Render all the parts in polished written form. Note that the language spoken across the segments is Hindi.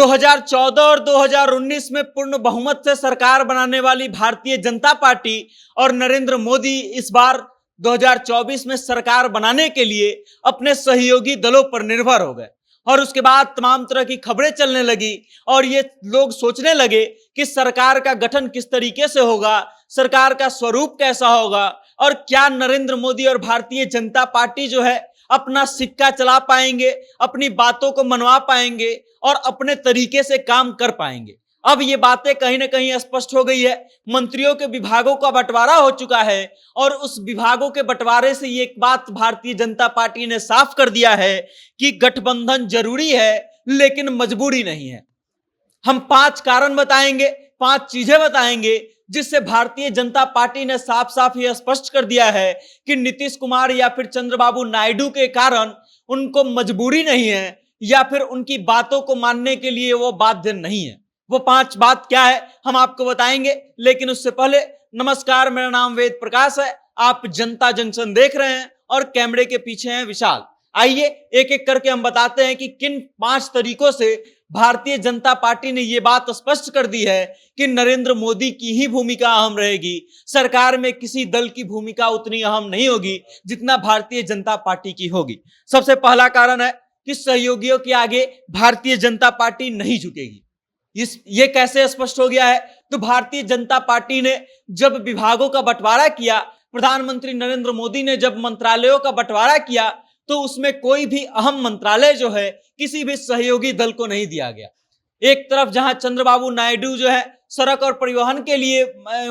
2014 और 2019 में पूर्ण बहुमत से सरकार बनाने वाली भारतीय जनता पार्टी और नरेंद्र मोदी इस बार 2024 में सरकार बनाने के लिए अपने सहयोगी दलों पर निर्भर हो गए। और उसके बाद तमाम तरह की खबरें चलने लगी और ये लोग सोचने लगे कि सरकार का गठन किस तरीके से होगा, सरकार का स्वरूप कैसा होगा और क्या नरेंद्र मोदी और भारतीय जनता पार्टी जो है अपना सिक्का चला पाएंगे, अपनी बातों को मनवा पाएंगे और अपने तरीके से काम कर पाएंगे। अब ये बातें कहीं ना कहीं स्पष्ट हो गई है। मंत्रियों के विभागों का बंटवारा हो चुका है और उस विभागों के बंटवारे से ये एक बात भारतीय जनता पार्टी ने साफ कर दिया है कि गठबंधन जरूरी है लेकिन मजबूरी नहीं है। हम 5 कारण बताएंगे, 5 चीजें बताएंगे जिससे भारतीय जनता पार्टी ने साफ साफ यह स्पष्ट कर दिया है कि नीतीश कुमार या फिर चंद्रबाबू नायडू के कारण उनको मजबूरी नहीं है या फिर उनकी बातों को मानने के लिए वो बाध्य नहीं है। वो 5 बात क्या है हम आपको बताएंगे, लेकिन उससे पहले नमस्कार, मेरा नाम वेद प्रकाश है, आप जनता जंक्शन देख रहे हैं और कैमरे के पीछे हैं विशाल। आइए एक एक करके हम बताते हैं कि किन 5 तरीकों से भारतीय जनता पार्टी ने यह बात स्पष्ट कर दी है कि नरेंद्र मोदी की ही भूमिका अहम रहेगी, सरकार में किसी दल की भूमिका उतनी अहम नहीं होगी जितना भारतीय जनता पार्टी की होगी। सबसे पहला कारण है कि सहयोगियों के आगे भारतीय जनता पार्टी नहीं झुकेगी। ये कैसे स्पष्ट हो गया है? तो भारतीय जनता पार्टी ने जब विभागों का बंटवारा किया, प्रधानमंत्री नरेंद्र मोदी ने जब मंत्रालयों का बंटवारा किया, तो उसमें कोई भी अहम मंत्रालय जो है किसी भी सहयोगी दल को नहीं दिया गया। एक तरफ जहां चंद्रबाबू नायडू जो है सड़क और परिवहन के लिए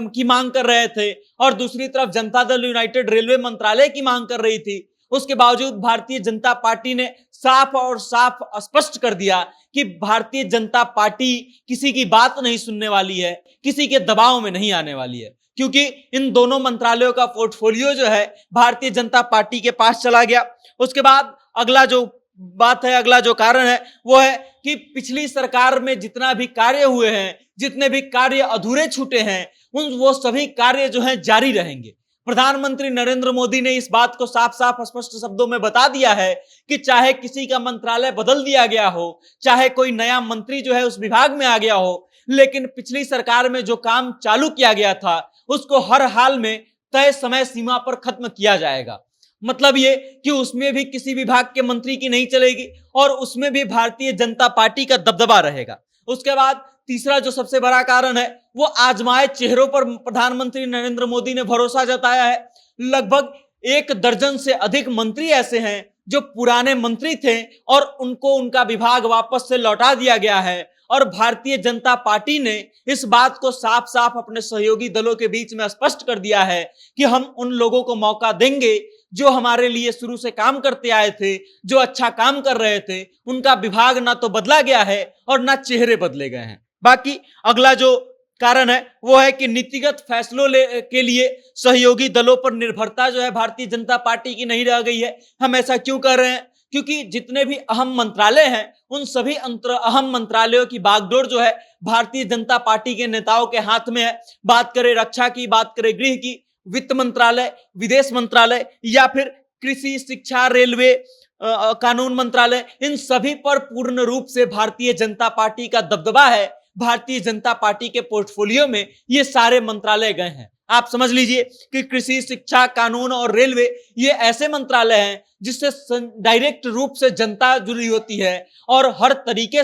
की मांग कर रहे थे और दूसरी तरफ जनता दल यूनाइटेड रेलवे मंत्रालय की मांग कर रही थी, उसके बावजूद भारतीय जनता पार्टी ने साफ और साफ स्पष्ट कर दिया कि भारतीय जनता पार्टी किसी की बात नहीं सुनने वाली है, किसी के दबाव में नहीं आने वाली है, क्योंकि इन दोनों मंत्रालयों का पोर्टफोलियो जो है भारतीय जनता पार्टी के पास चला गया। उसके बाद अगला जो बात है, अगला जो कारण है वो है कि पिछली सरकार में जितना भी कार्य हुए हैं, जितने भी कार्य अधूरे छूटे हैं, वो सभी कार्य जो है जारी रहेंगे। प्रधानमंत्री नरेंद्र मोदी ने इस बात को साफ साफ स्पष्ट शब्दों में बता दिया है कि चाहे किसी का मंत्रालय बदल दिया गया हो, चाहे कोई नया मंत्री जो है उस विभाग में आ गया हो, लेकिन पिछली सरकार में जो काम चालू किया गया था उसको हर हाल में तय समय सीमा पर खत्म किया जाएगा। मतलब ये कि उसमें भी किसी विभाग के मंत्री की नहीं चलेगी और उसमें भी भारतीय जनता पार्टी का दबदबा रहेगा। उसके बाद तीसरा जो सबसे बड़ा कारण है वो आजमाए चेहरों पर प्रधानमंत्री नरेंद्र मोदी ने भरोसा जताया है। लगभग 1 दर्जन से अधिक मंत्री ऐसे हैं जो पुराने मंत्री थे और उनको उनका विभाग वापस से लौटा दिया गया है और भारतीय जनता पार्टी ने इस बात को साफ साफ अपने सहयोगी दलों के बीच में स्पष्ट कर दिया है कि हम उन लोगों को मौका देंगे जो हमारे लिए शुरू से काम करते आए थे, जो अच्छा काम कर रहे थे। उनका विभाग ना तो बदला गया है और ना चेहरे बदले गए हैं। बाकी अगला जो कारण है वो है कि नीतिगत फैसलों के लिए सहयोगी दलों पर निर्भरता जो है भारतीय जनता पार्टी की नहीं रह गई है। हम ऐसा क्यों कर रहे हैं? क्योंकि जितने भी अहम मंत्रालय हैं उन सभी अहम मंत्रालयों की बागडोर जो है भारतीय जनता पार्टी के नेताओं के हाथ में है। बात करें रक्षा की, बात करें गृह की, वित्त मंत्रालय, विदेश मंत्रालय या फिर कृषि, शिक्षा, रेलवे, कानून मंत्रालय, इन सभी पर पूर्ण रूप से भारतीय जनता पार्टी का दबदबा है। भारतीय जनता पार्टी के पोर्टफोलियो में ये सारे मंत्रालय गए हैं। आप समझ लीजिए कि कृषि, शिक्षा, कानून और रेलवे ये ऐसे मंत्रालय हैं जिससे डायरेक्ट रूप से जनता जुड़ी होती है और हर तरीके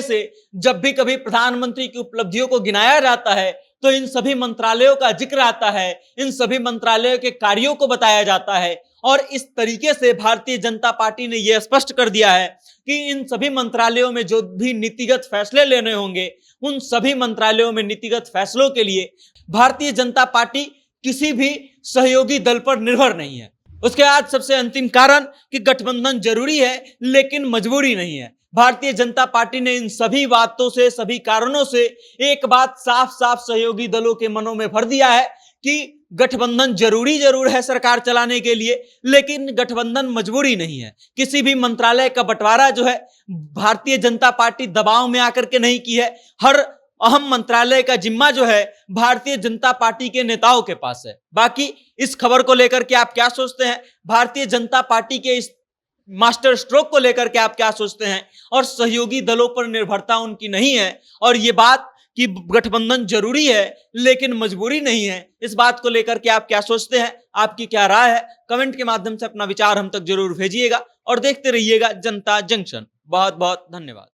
से जब भी कभी प्रधानमंत्री की उपलब्धियों को गिनाया जाता है तो इन सभी मंत्रालयों का जिक्र आता है, इन सभी मंत्रालयों के कार्यों को बताया जाता है। और इस तरीके से भारतीय जनता पार्टी ने यह स्पष्ट कर दिया है कि इन सभी मंत्रालयों में जो भी नीतिगत फैसले लेने होंगे, उन सभी मंत्रालयों में नीतिगत फैसलों के लिए भारतीय जनता पार्टी किसी भी सहयोगी दल पर निर्भर नहीं है। उसके बाद सबसे अंतिम कारण कि गठबंधन जरूरी है लेकिन मजबूरी नहीं है। भारतीय जनता पार्टी ने इन सभी बातों से, सभी कारणों से एक बात साफ साफ सहयोगी दलों के मनों में भर दिया है कि गठबंधन जरूर है सरकार चलाने के लिए, लेकिन गठबंधन मजबूरी नहीं है। किसी भी मंत्रालय का बंटवारा जो है भारतीय जनता पार्टी दबाव में आकर के नहीं की है। हर अहम मंत्रालय का जिम्मा जो है भारतीय जनता पार्टी के नेताओं के पास है। बाकी इस खबर को लेकर के आप क्या सोचते हैं? भारतीय जनता पार्टी के इस मास्टर स्ट्रोक को लेकर के आप क्या सोचते हैं, और सहयोगी दलों पर निर्भरता उनकी नहीं है, और ये बात कि गठबंधन जरूरी है लेकिन मजबूरी नहीं है, इस बात को लेकर के आप क्या सोचते हैं, आपकी क्या राय है, कमेंट के माध्यम से अपना विचार हम तक जरूर भेजिएगा और देखते रहिएगा जनता जंक्शन। बहुत बहुत धन्यवाद।